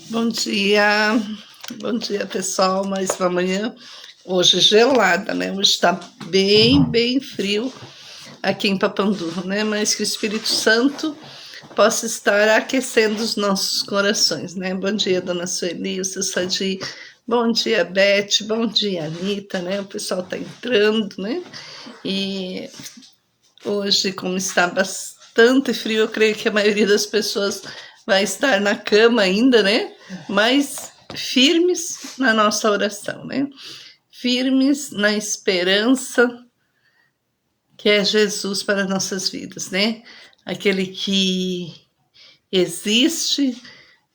Bom dia pessoal, mais uma manhã, hoje gelada, né, hoje está bem frio aqui em Papandu, né, mas que o Espírito Santo possa estar aquecendo os nossos corações, né. Bom dia dona Sueli, o seu Sadi, bom dia Beth, bom dia Anitta, né, o pessoal tá entrando, né, e hoje como está bastante frio, eu creio que a maioria das pessoas vai estar na cama ainda, né? Mas firmes na nossa oração, né? Firmes na esperança que é Jesus para nossas vidas, né? Aquele que existe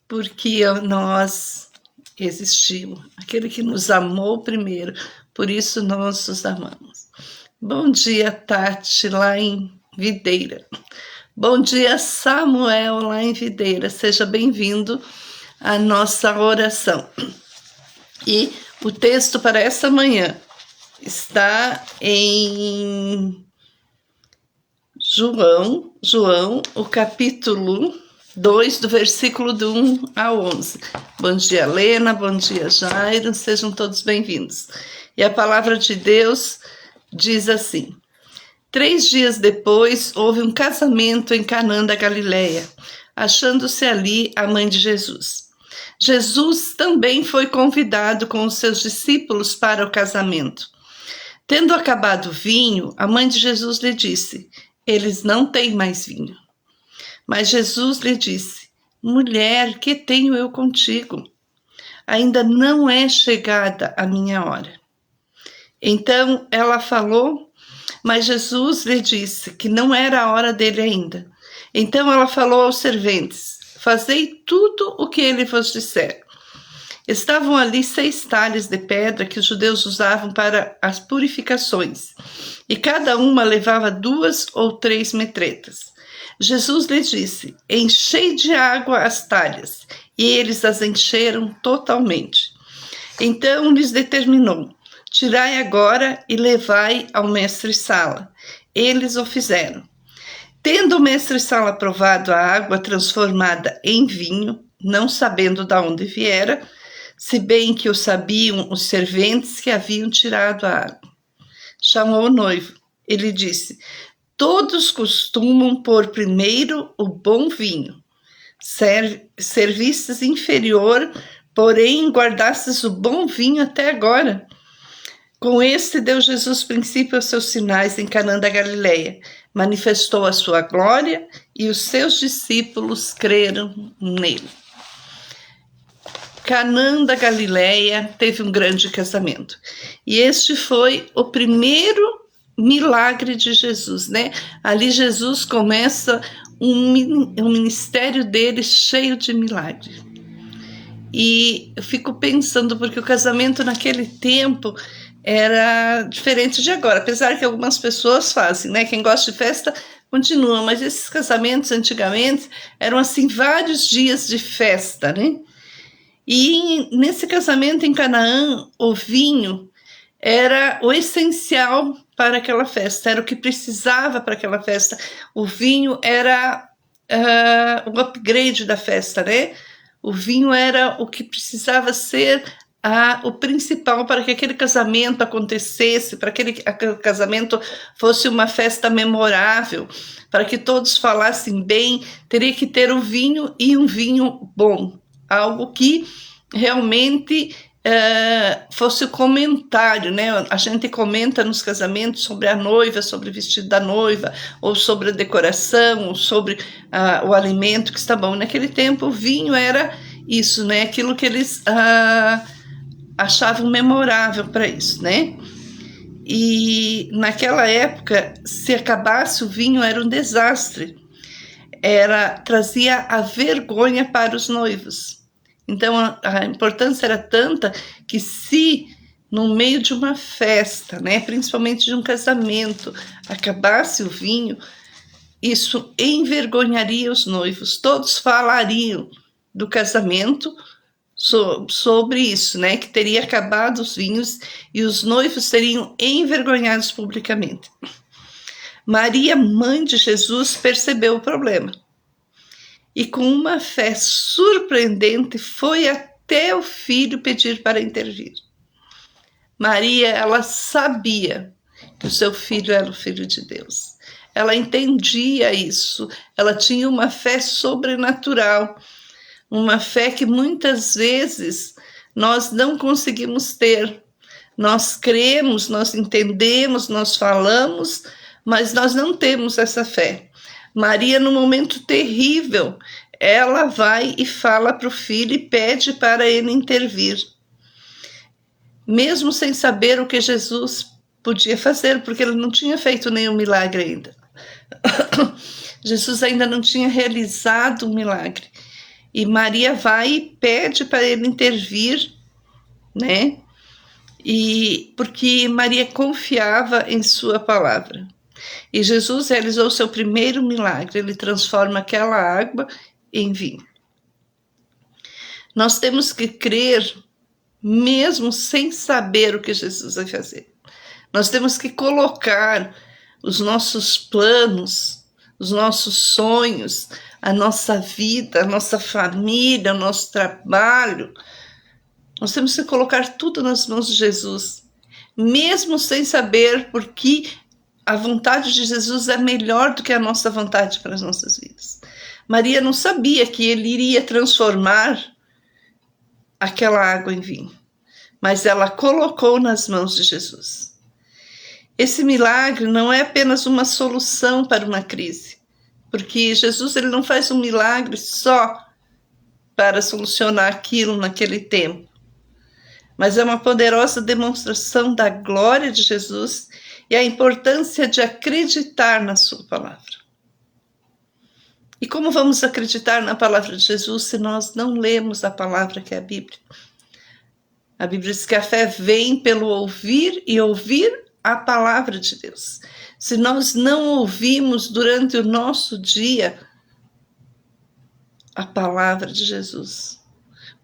porque nós existimos, aquele que nos amou primeiro, por isso nós os amamos. Bom dia, Tati, lá em Videira. Bom dia, Samuel, lá em Videira. Seja bem-vindo à nossa oração. E o texto para essa manhã está em João, o capítulo 2, do versículo do 1 ao 11. Bom dia, Lena, bom dia, Jairo, sejam todos bem-vindos. E a palavra de Deus diz assim: 3 dias depois, houve um casamento em Canaã da Galileia, achando-se ali a mãe de Jesus. Jesus também foi convidado com os seus discípulos para o casamento. Tendo acabado o vinho, a mãe de Jesus lhe disse: eles não têm mais vinho. Mas Jesus lhe disse: mulher, que tenho eu contigo? Ainda não é chegada a minha hora. Então ela falou, mas Jesus lhe disse que não era a hora dele ainda. Então ela falou aos serventes: fazei tudo o que ele vos disser. Estavam ali 6 talhas de pedra que os judeus usavam para as purificações, e cada uma levava 2 ou 3 metretas. Jesus lhes disse: enchei de água as talhas, e eles as encheram totalmente. Então lhes determinou: tirai agora e levai ao mestre-sala. Eles o fizeram. Tendo o mestre-sala provado a água transformada em vinho, não sabendo de onde viera, se bem que o sabiam os serventes que haviam tirado a água, chamou o noivo. Ele disse: todos costumam pôr primeiro o bom vinho. Servistes inferior, porém guardastes o bom vinho até agora. Com este deu Jesus princípio aos seus sinais em Canaã da Galileia, manifestou a sua glória e os seus discípulos creram nele. Canaã da Galileia teve um grande casamento, e este foi o primeiro milagre de Jesus, né? Ali Jesus começa um ministério dele cheio de milagres. E eu fico pensando, porque o casamento naquele tempo era diferente de agora, apesar que algumas pessoas fazem, né? Quem gosta de festa continua, mas esses casamentos antigamente eram assim vários dias de festa, né? E nesse casamento em Canaã, o vinho era o essencial para aquela festa, era o que precisava para aquela festa. O vinho era o upgrade da festa, né? O vinho era o que precisava ser o principal para que aquele casamento acontecesse, para que aquele casamento fosse uma festa memorável, para que todos falassem bem, teria que ter o vinho e um vinho bom, algo que realmente fosse o comentário, né? A gente comenta nos casamentos sobre a noiva, sobre o vestido da noiva, ou sobre a decoração, ou sobre o alimento que está bom. Naquele tempo o vinho era isso, né? Aquilo que eles achavam memorável para isso, né? E naquela época, se acabasse o vinho, era um desastre. Trazia a vergonha para os noivos. Então a importância era tanta que se no meio de uma festa, né, principalmente de um casamento, acabasse o vinho, isso envergonharia os noivos. Todos falariam do casamento sobre isso, né, que teria acabado os vinhos e os noivos seriam envergonhados publicamente. Maria, mãe de Jesus, percebeu o problema. e com uma fé surpreendente foi até o filho pedir para intervir. Maria, ela sabia que o seu filho era o Filho de Deus. Ela entendia isso, ela tinha uma fé sobrenatural, uma fé que muitas vezes nós não conseguimos ter. Nós cremos, nós entendemos, nós falamos, mas nós não temos essa fé. Maria, num momento terrível, ela vai e fala para o filho e pede para ele intervir. Mesmo sem saber o que Jesus podia fazer, porque ele não tinha feito nenhum milagre ainda. Jesus ainda não tinha realizado um milagre. E Maria vai e pede para ele intervir, né? E porque Maria confiava em sua palavra. E Jesus realizou seu primeiro milagre, ele transforma aquela água em vinho. Nós temos que crer, mesmo sem saber o que Jesus vai fazer. Nós temos que colocar os nossos planos, os nossos sonhos, a nossa vida, a nossa família, o nosso trabalho. Nós temos que colocar tudo nas mãos de Jesus, mesmo sem saber, porque a vontade de Jesus é melhor do que a nossa vontade para as nossas vidas. Maria não sabia que ele iria transformar aquela água em vinho, mas ela colocou nas mãos de Jesus. Esse milagre não é apenas uma solução para uma crise, porque Jesus ele não faz um milagre só para solucionar aquilo naquele tempo, mas é uma poderosa demonstração da glória de Jesus e a importância de acreditar na sua palavra. E como vamos acreditar na palavra de Jesus se nós não lemos a palavra que é a Bíblia? A Bíblia diz que a fé vem pelo ouvir e ouvir a palavra de Deus. Se nós não ouvimos durante o nosso dia a palavra de Jesus,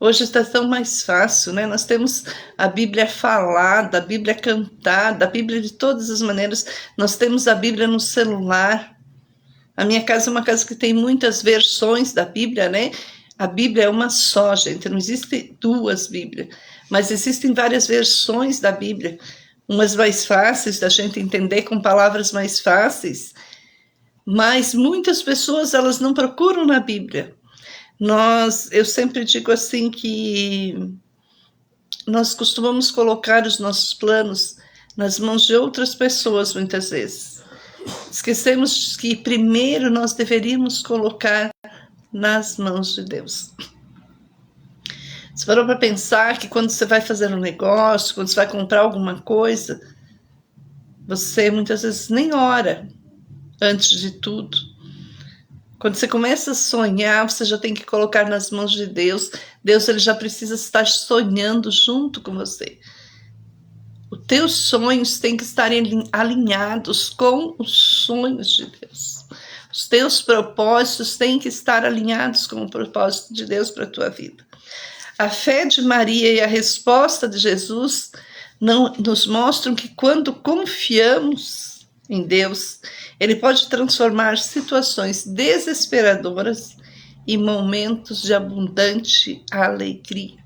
hoje está tão mais fácil, né? Nós temos a Bíblia falada, a Bíblia cantada, a Bíblia de todas as maneiras. Nós temos a Bíblia no celular. A minha casa é uma casa que tem muitas versões da Bíblia, né? A Bíblia é uma só, gente. Não existe duas Bíblias, mas existem várias versões da Bíblia. Umas mais fáceis da gente entender, com palavras mais fáceis. Mas muitas pessoas, elas não procuram na Bíblia. Eu sempre digo assim que nós costumamos colocar os nossos planos nas mãos de outras pessoas muitas vezes. Esquecemos que primeiro nós deveríamos colocar nas mãos de Deus. Você parou para pensar que quando você vai fazer um negócio, quando você vai comprar alguma coisa, você muitas vezes nem ora antes de tudo. Quando você começa a sonhar, você já tem que colocar nas mãos de Deus. Deus ele já precisa estar sonhando junto com você. Os teus sonhos têm que estar alinhados com os sonhos de Deus. Os teus propósitos têm que estar alinhados com o propósito de Deus para a tua vida. A fé de Maria e a resposta de Jesus nos mostram que quando confiamos em Deus, Ele pode transformar situações desesperadoras em momentos de abundante alegria.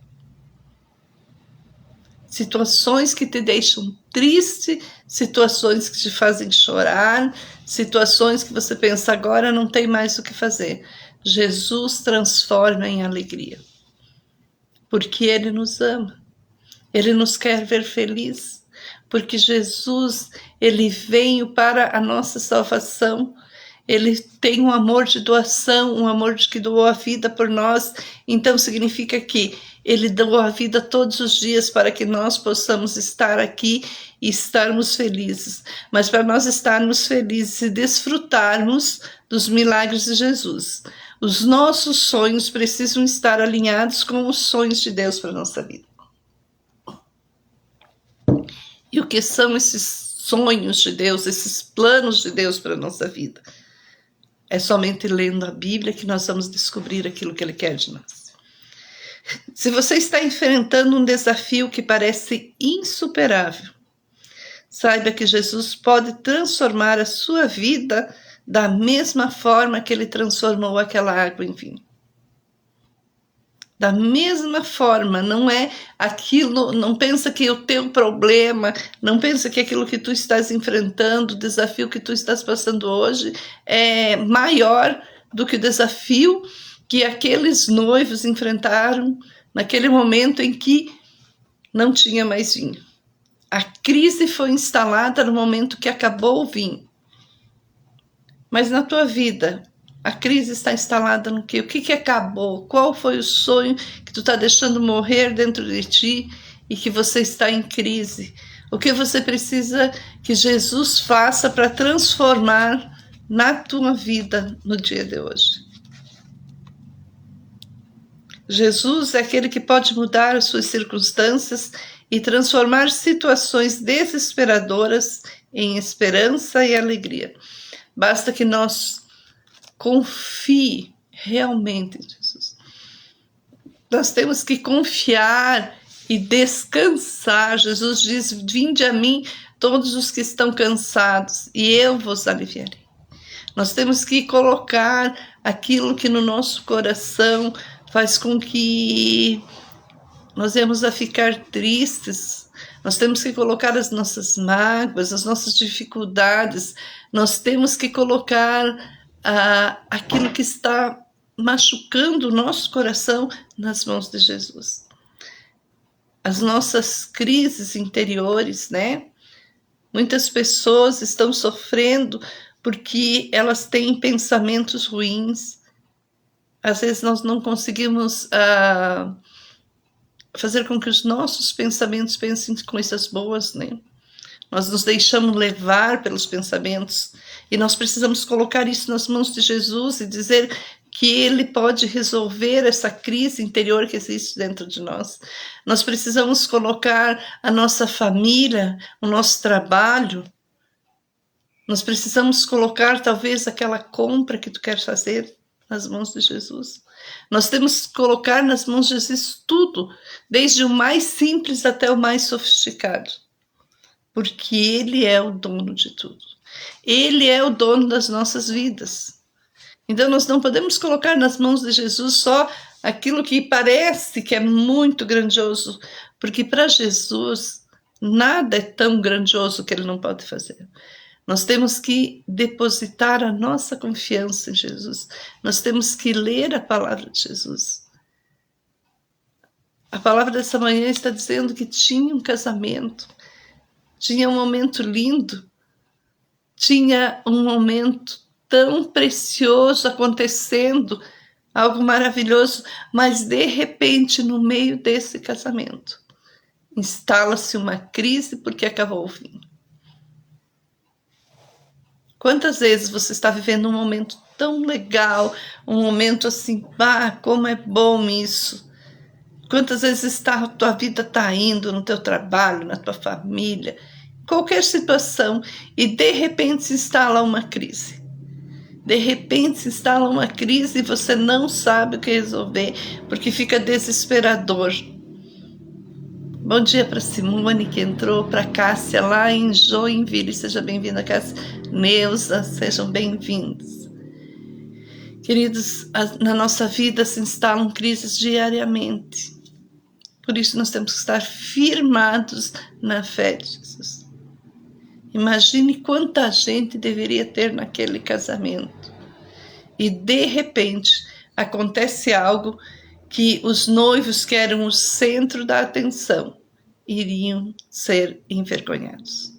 Situações que te deixam triste, situações que te fazem chorar, situações que você pensa agora não tem mais o que fazer. Jesus transforma em alegria, porque Ele nos ama, Ele nos quer ver felizes, porque Jesus, Ele veio para a nossa salvação, Ele tem um amor de doação, um amor de que doou a vida por nós, então significa que Ele doou a vida todos os dias para que nós possamos estar aqui e estarmos felizes. Mas para nós estarmos felizes e desfrutarmos dos milagres de Jesus, os nossos sonhos precisam estar alinhados com os sonhos de Deus para a nossa vida. E o que são esses sonhos de Deus, esses planos de Deus para a nossa vida? É somente lendo a Bíblia que nós vamos descobrir aquilo que Ele quer de nós. Se você está enfrentando um desafio que parece insuperável, saiba que Jesus pode transformar a sua vida da mesma forma que ele transformou aquela água em vinho. Da mesma forma, não é aquilo, não pensa que o teu problema, não pensa que aquilo que tu estás enfrentando, o desafio que tu estás passando hoje é maior do que o desafio que aqueles noivos enfrentaram naquele momento em que não tinha mais vinho. A crise foi instalada no momento que acabou o vinho. Mas na tua vida, a crise está instalada no quê? O que acabou? Qual foi o sonho que tu está deixando morrer dentro de ti e que você está em crise? O que você precisa que Jesus faça para transformar na tua vida no dia de hoje? Jesus é aquele que pode mudar as suas circunstâncias e transformar situações desesperadoras em esperança e alegria. Basta que nós confie realmente em Jesus. Nós temos que confiar e descansar. Jesus diz: vinde a mim todos os que estão cansados e eu vos aliviarei. Nós temos que colocar aquilo que no nosso coração faz com que nós venhamos a ficar tristes. Nós temos que colocar as nossas mágoas, as nossas dificuldades. Nós temos que colocar aquilo que está machucando o nosso coração nas mãos de Jesus. As nossas crises interiores, né? Muitas pessoas estão sofrendo porque elas têm pensamentos ruins. Às vezes nós não conseguimos fazer com que os nossos pensamentos pensem coisas boas, né? Nós nos deixamos levar pelos pensamentos e nós precisamos colocar isso nas mãos de Jesus e dizer que Ele pode resolver essa crise interior que existe dentro de nós. Nós precisamos colocar a nossa família, o nosso trabalho. Nós precisamos colocar talvez aquela compra que tu queres fazer nas mãos de Jesus. Nós temos que colocar nas mãos de Jesus tudo, desde o mais simples até o mais sofisticado. Porque Ele é o dono de tudo. Ele é o dono das nossas vidas. Então nós não podemos colocar nas mãos de Jesus só aquilo que parece que é muito grandioso, porque para Jesus nada é tão grandioso que Ele não pode fazer. Nós temos que depositar a nossa confiança em Jesus. Nós temos que ler a palavra de Jesus. A palavra dessa manhã está dizendo que tinha um casamento, tinha um momento lindo, tinha um momento tão precioso acontecendo, algo maravilhoso, mas de repente, no meio desse casamento, instala-se uma crise porque acabou o vinho. Quantas vezes você está vivendo um momento tão legal, um momento assim, como é bom isso. Quantas vezes a tua vida está indo no teu trabalho, na tua família, qualquer situação, e de repente se instala uma crise. De repente se instala uma crise e você não sabe o que resolver, porque fica desesperador. Bom dia para Simone, que entrou, para Cássia lá em Joinville. Seja bem-vinda, Cássia. Neuza, sejam bem-vindos. Queridos, na nossa vida se instalam crises diariamente. Por isso nós temos que estar firmados na fé de Jesus. Imagine quanta gente deveria ter naquele casamento. E de repente acontece algo que os noivos, que eram o centro da atenção, iriam ser envergonhados.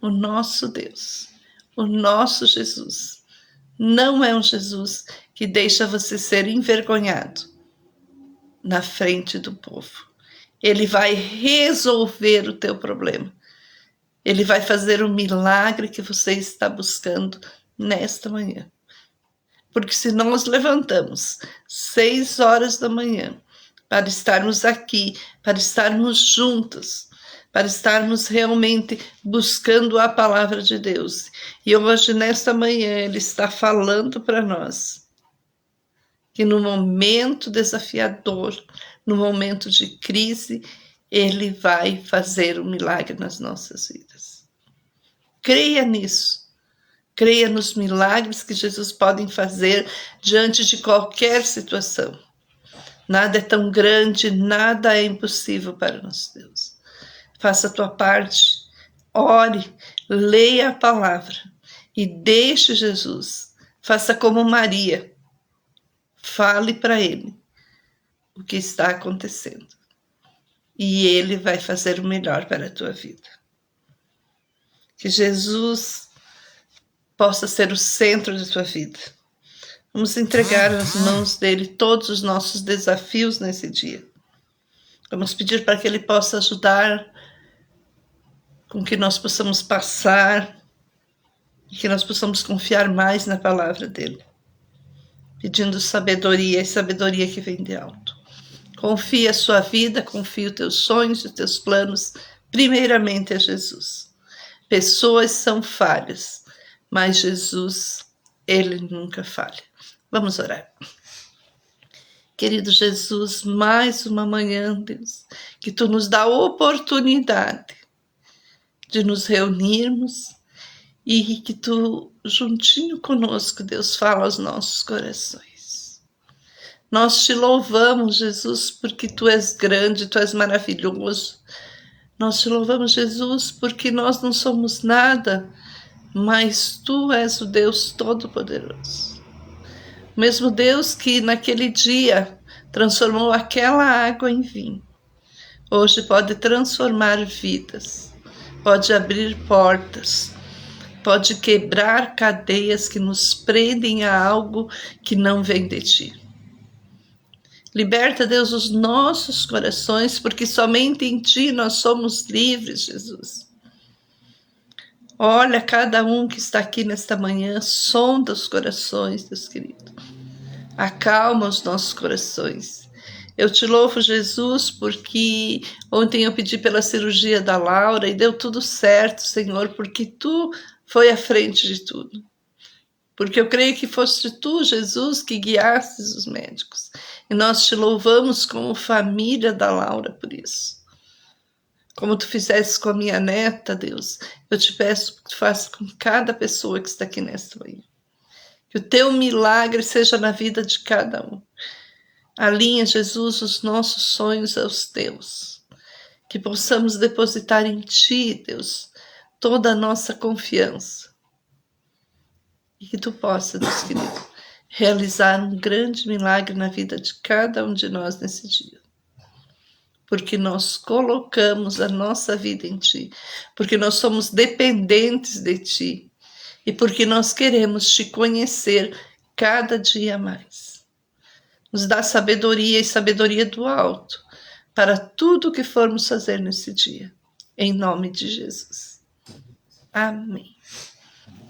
O nosso Deus, o nosso Jesus, não é um Jesus que deixa você ser envergonhado na frente do povo. Ele vai resolver o teu problema. Ele vai fazer o milagre que você está buscando nesta manhã. Porque se nós levantamos 6 horas da manhã para estarmos aqui, para estarmos juntos, para estarmos realmente buscando a palavra de Deus. E hoje, nesta manhã, Ele está falando para nós que no momento desafiador, no momento de crise, Ele vai fazer um milagre nas nossas vidas. Creia nisso. Creia nos milagres que Jesus pode fazer diante de qualquer situação. Nada é tão grande, nada é impossível para nosso Deus. Faça a tua parte, ore, leia a palavra e deixe Jesus. Faça como Maria. Fale para ele o que está acontecendo. E ele vai fazer o melhor para a tua vida. Que Jesus possa ser o centro da tua vida. Vamos entregar nas mãos dele todos os nossos desafios nesse dia. Vamos pedir para que ele possa ajudar com que nós possamos passar e que nós possamos confiar mais na palavra dele. Pedindo sabedoria, e sabedoria que vem de alto. Confie a sua vida, confie os teus sonhos, os teus planos, primeiramente a Jesus. Pessoas são falhas, mas Jesus, ele nunca falha. Vamos orar. Querido Jesus, mais uma manhã, Deus, que tu nos dá a oportunidade de nos reunirmos e que tu, juntinho conosco, Deus, fala aos nossos corações. Nós te louvamos, Jesus, porque tu és grande, tu és maravilhoso. Nós te louvamos, Jesus, porque nós não somos nada, mas tu és o Deus Todo-Poderoso. O mesmo Deus que naquele dia transformou aquela água em vinho. Hoje pode transformar vidas, pode abrir portas, pode quebrar cadeias que nos prendem a algo que não vem de ti. Liberta, Deus, os nossos corações, porque somente em ti nós somos livres, Jesus. Olha cada um que está aqui nesta manhã, sonda os corações, Deus querido. Acalma os nossos corações. Eu te louvo, Jesus, porque ontem eu pedi pela cirurgia da Laura e deu tudo certo, Senhor, porque tu foi à frente de tudo. Porque eu creio que foste tu, Jesus, que guiastes os médicos. E nós te louvamos como família da Laura por isso. Como tu fizeste com a minha neta, Deus, eu te peço que tu faças com cada pessoa que está aqui nesta manhã. Que o teu milagre seja na vida de cada um. Alinha, Jesus, os nossos sonhos aos teus. Que possamos depositar em ti, Deus, toda a nossa confiança. E que tu possa, Deus querido, realizar um grande milagre na vida de cada um de nós nesse dia. Porque nós colocamos a nossa vida em ti. Porque nós somos dependentes de ti. E porque nós queremos te conhecer cada dia mais. Nos dá sabedoria e sabedoria do alto para tudo o que formos fazer nesse dia. Em nome de Jesus. Amém.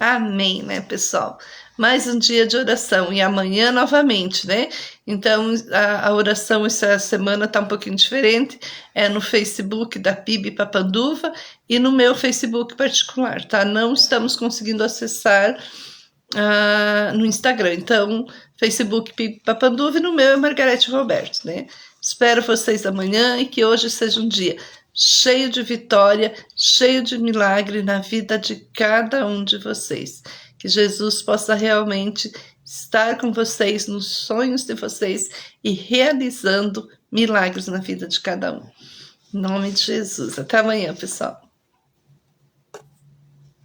Amém, né, pessoal? Mais um dia de oração e amanhã novamente, né? Então, a oração essa semana tá um pouquinho diferente. É no Facebook da PIB Papanduva e no meu Facebook particular, tá? Não estamos conseguindo acessar no Instagram. Então, Facebook PIB Papanduva e no meu é Margarete Roberto, né? Espero vocês amanhã e que hoje seja um dia cheio de vitória, cheio de milagre na vida de cada um de vocês. Que Jesus possa realmente estar com vocês, nos sonhos de vocês e realizando milagres na vida de cada um. Em nome de Jesus. Até amanhã, pessoal.